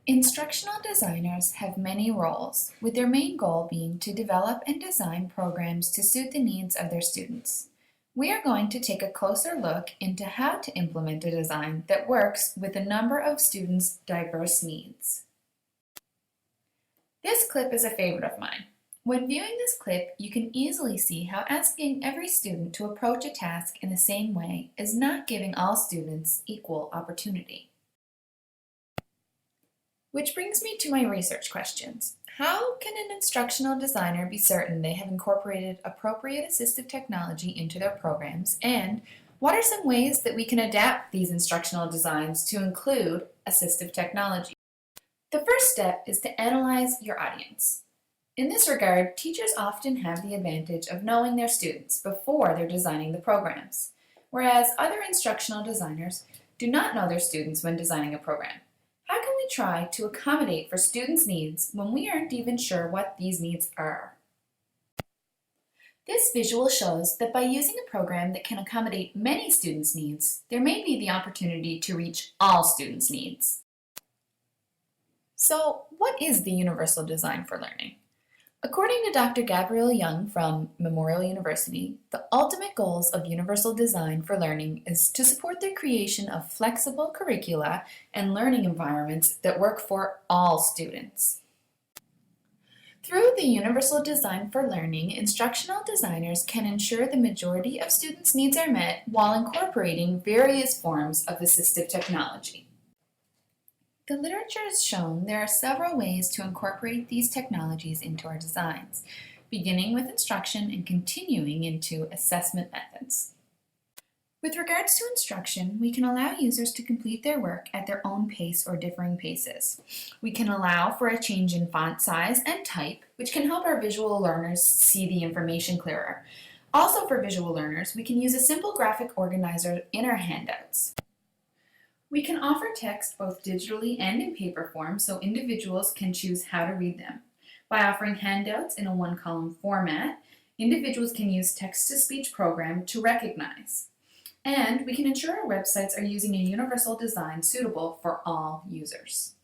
Instructional designers have many roles, with their main goal being to develop and design programs to suit the needs of their students. We are going to take a closer look into how to implement a design that works with a number of students' diverse needs. This clip is a favorite of mine. When viewing this clip, you can easily see how asking every student to approach a task in the same way is not giving all students equal opportunity. Which brings me to my research questions. How can an instructional designer be certain they have incorporated appropriate assistive technology into their programs? And what are some ways that we can adapt these instructional designs to include assistive technology? The first step is to analyze your audience. In this regard, teachers often have the advantage of knowing their students before they're designing the programs, whereas other instructional designers do not know their students when designing a program. How can we try to accommodate for students' needs when we aren't even sure what these needs are? This visual shows that by using a program that can accommodate many students' needs, there may be the opportunity to reach all students' needs. So, what is the universal design for learning? According to Dr. Gabrielle Young from Memorial University, the ultimate goals of universal design for learning is to support the creation of flexible curricula and learning environments that work for all students. Through the universal design for learning, instructional designers can ensure the majority of students' needs are met while incorporating various forms of assistive technology. The literature has shown there are several ways to incorporate these technologies into our designs, beginning with instruction and continuing into assessment methods. With regards to instruction, we can allow users to complete their work at their own pace or differing paces. We can allow for a change in font size and type, which can help our visual learners see the information clearer. Also for visual learners, we can use a simple graphic organizer in our handouts. We can offer text both digitally and in paper form so individuals can choose how to read them. By offering handouts in a one-column format, individuals can use text-to-speech program to recognize. And we can ensure our websites are using a universal design suitable for all users.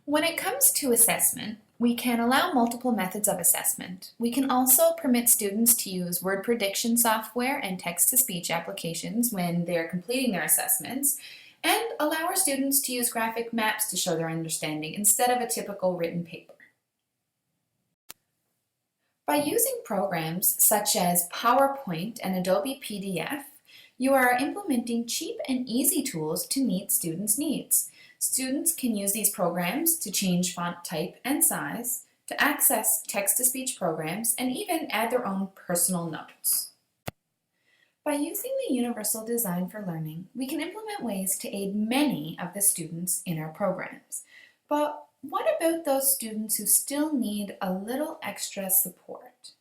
When it comes to assessment, we can allow multiple methods of assessment. We can also permit students to use word prediction software and text-to-speech applications when they are completing their assessments, and allow our students to use graphic maps to show their understanding instead of a typical written paper. By using programs such as PowerPoint and Adobe PDF, you are implementing cheap and easy tools to meet students' needs. Students can use these programs to change font type and size, to access text-to-speech programs, and even add their own personal notes. By using the universal design for learning, we can implement ways to aid many of the students in our programs. But what about those students who still need a little extra support?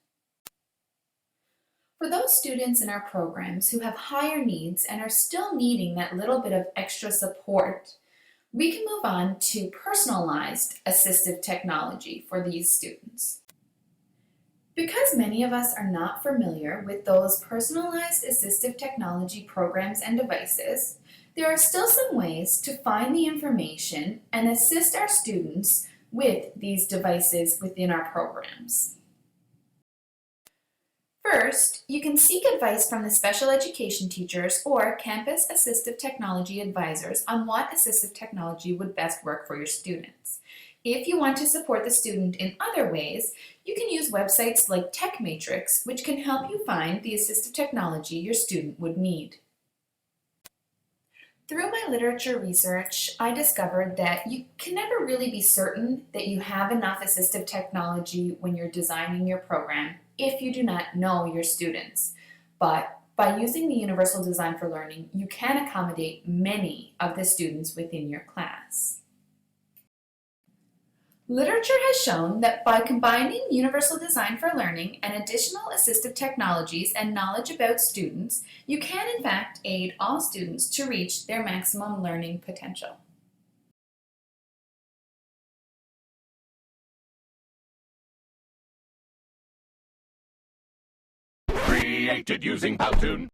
For those students in our programs who have higher needs and are still needing that little bit of extra support, we can move on to personalized assistive technology for these students. Because many of us are not familiar with those personalized assistive technology programs and devices, there are still some ways to find the information and assist our students with these devices within our programs. First, you can seek advice from the special education teachers or campus assistive technology advisors on what assistive technology would best work for your students. If you want to support the student in other ways, you can use websites like TechMatrix, which can help you find the assistive technology your student would need. Through my literature research, I discovered that you can never really be certain that you have enough assistive technology when you're designing your program if you do not know your students. But by using the universal design for learning, you can accommodate many of the students within your class. Literature has shown that by combining universal design for learning and additional assistive technologies and knowledge about students, you can in fact aid all students to reach their maximum learning potential. Created using Powtoon.